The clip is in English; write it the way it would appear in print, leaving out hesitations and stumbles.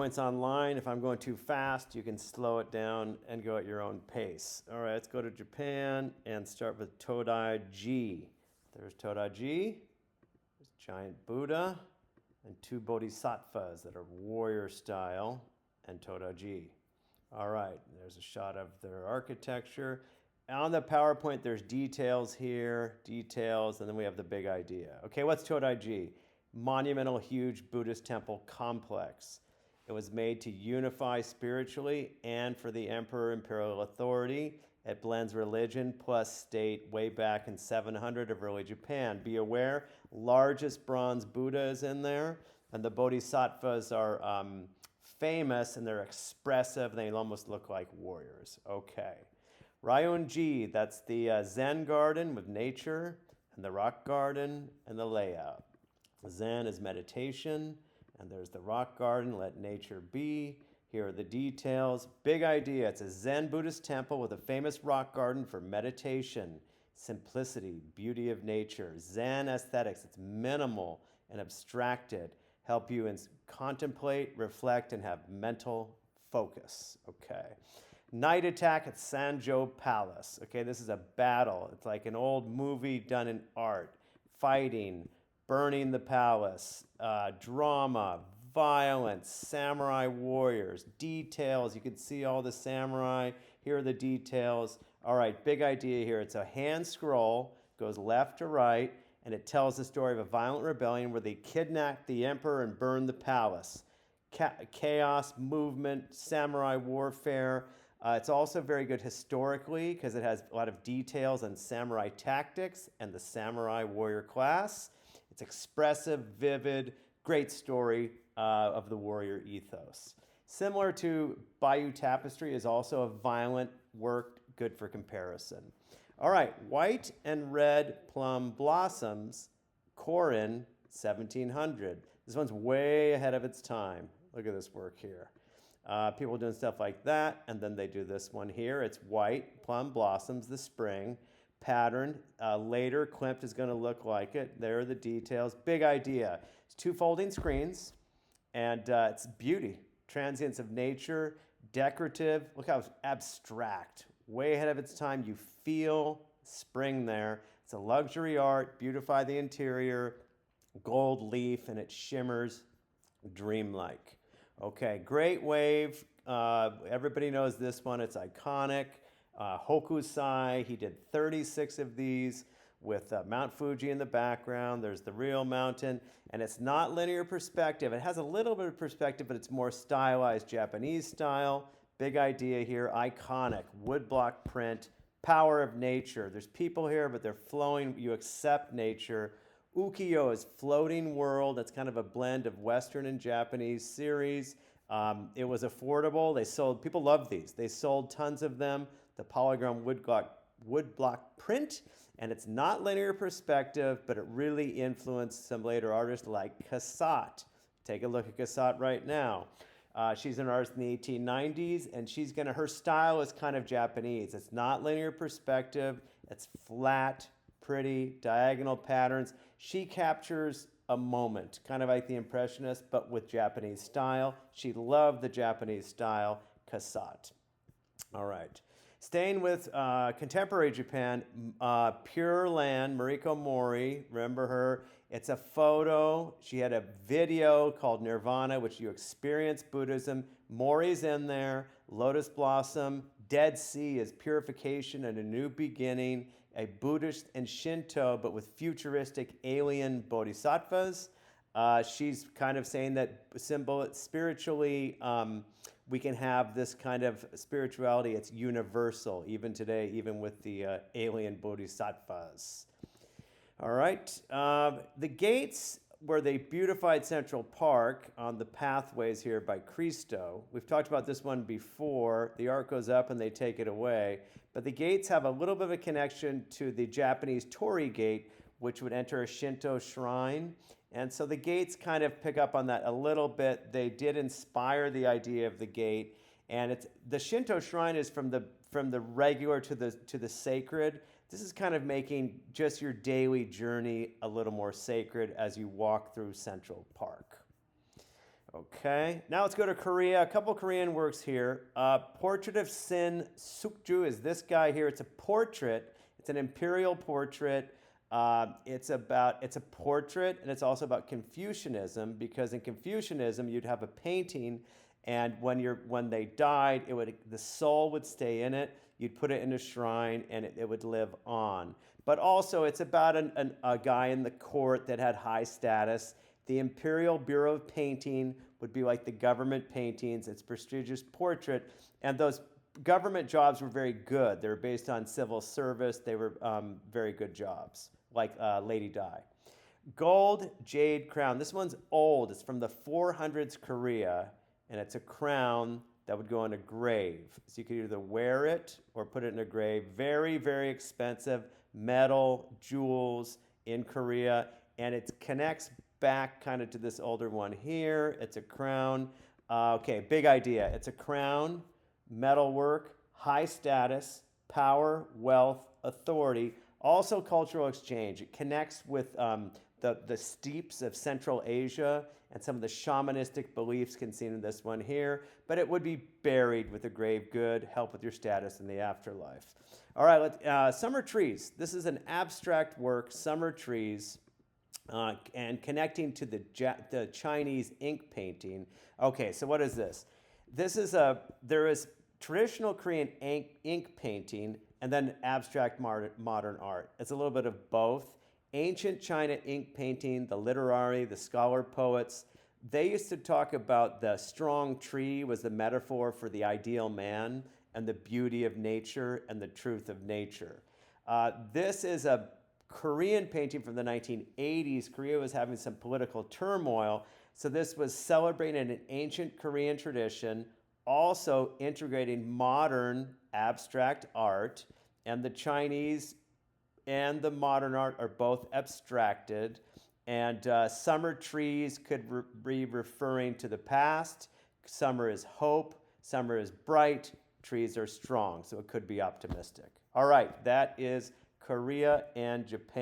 Points online. If I'm going too fast, you can slow it down and go at your own pace. All right, let's go to Japan and start with Todaiji. There's Todaiji, there's giant Buddha, and two bodhisattvas that are warrior style, and Todaiji. All right, there's a shot of their architecture. On the PowerPoint, there's details here, details, and then we have the big idea. Okay, what's Todaiji? Monumental, huge Buddhist temple complex. It was made to unify spiritually and for the emperor imperial authority. It blends religion plus state way back in 700 of early Japan. Be aware, largest bronze Buddha is in there, and the bodhisattvas are famous and they're expressive. They almost look like warriors. Okay. Ryunji, that's the Zen garden with nature, and the rock garden and the layout. Zen is meditation, and there's the rock garden, let nature be. Here are the details. Big idea. It's a Zen Buddhist temple with a famous rock garden for meditation, simplicity, beauty of nature, Zen aesthetics. It's minimal and abstracted. Help you contemplate, reflect, and have mental focus. Okay. Night attack at Sanjo Palace. Okay, this is a battle. It's like an old movie done in art. Fighting, burning the palace, drama, violence, samurai warriors, details. You can see all the samurai. Here are the details. All right, big idea here. It's a hand scroll, goes left to right, and it tells the story of a violent rebellion where they kidnapped the emperor and burned the palace. Chaos, movement, samurai warfare. It's also very good historically because it has a lot of details on samurai tactics and the samurai warrior class. It's expressive, vivid, great story of the warrior ethos. Similar to Bayeux Tapestry is also a violent work, good for comparison. All right, white and red plum blossoms, Korin, 1700. This one's way ahead of its time. Look at this work here. People doing stuff like that, and then they do this one here. It's white, plum blossoms, the spring, patterned. Later, Klimt is going to look like it. There are the details. Big idea. It's two folding screens, and it's beauty, transience of nature, decorative. Look how abstract. Way ahead of its time. You feel spring there. It's a luxury art. Beautify the interior. Gold leaf, and it shimmers dreamlike. Okay, Great Wave. Everybody knows this one. It's iconic. Hokusai, he did 36 of these with Mount Fuji in the background. There's the real mountain, and it's not linear perspective. It has a little bit of perspective, but it's more stylized Japanese style. Big idea here, iconic, woodblock print, power of nature. There's people here, but they're flowing. You accept nature. Ukiyo is floating world. That's kind of a blend of Western and Japanese series. It was affordable. People love these. They sold tons of them. The polygon woodblock print, and it's not linear perspective, but it really influenced some later artists like Cassatt. Take a look at Cassatt right now. She's an artist in the 1890s, and her style is kind of Japanese. It's not linear perspective. It's flat, pretty, diagonal patterns. She captures a moment, kind of like the Impressionists, but with Japanese style. She loved the Japanese style, Cassatt. All right. Staying with contemporary Japan, Pure Land, Mariko Mori, remember her? It's a photo. She had a video called Nirvana, which you experience Buddhism. Mori's in there. Lotus Blossom. Dead Sea is purification and a new beginning. A Buddhist and Shinto, but with futuristic alien bodhisattvas. She's kind of saying that spiritually, we can have this kind of spirituality. It's universal, even today, even with the alien bodhisattvas. All right. The gates where they beautified Central Park on the pathways here by Cristo. We've talked about this one before. The art goes up and they take it away. But the gates have a little bit of a connection to the Japanese Torii Gate, which would enter a Shinto shrine. And so the gates kind of pick up on that a little bit. They did inspire the idea of the gate. And the Shinto shrine is from the regular to the sacred. This is kind of making just your daily journey a little more sacred as you walk through Central Park. Okay, now let's go to Korea. A couple Korean works here. Portrait of Sin Sukju is this guy here. It's a portrait. It's an imperial portrait. It's a portrait, and it's also about Confucianism, because in Confucianism you'd have a painting, and when they died, the soul would stay in it. You'd put it in a shrine, and it would live on. But also, it's about a guy in the court that had high status. The Imperial Bureau of Painting would be like the government paintings. It's a prestigious portrait, and those government jobs were very good. They were based on civil service. They were very good jobs, like Lady Di. Gold jade crown. This one's old. It's from the 400s Korea, and it's a crown that would go on a grave. So you could either wear it or put it in a grave. Very, very expensive metal, jewels in Korea, and it connects back kind of to this older one here. It's a crown. Okay, big idea. It's a crown, metalwork, high status, power, wealth, authority, also cultural exchange. It connects with the steeps of Central Asia and some of the shamanistic beliefs contained in this one here, but it would be buried with a grave good, help with your status in the afterlife. All right, summer trees. This is an abstract work, summer trees. And connecting to the Chinese ink painting. Okay, so what is this? There is traditional Korean ink painting and then abstract modern art. It's a little bit of both. Ancient China ink painting, the literary, the scholar poets, they used to talk about the strong tree was the metaphor for the ideal man and the beauty of nature and the truth of nature. This is a Korean painting from the 1980s. Korea was having some political turmoil, so this was celebrating an ancient Korean tradition, also integrating modern abstract art, and the Chinese and the modern art are both abstracted, and summer trees could be referring to the past. Summer is hope, summer is bright, trees are strong, so it could be optimistic. All right, that is Korea and Japan.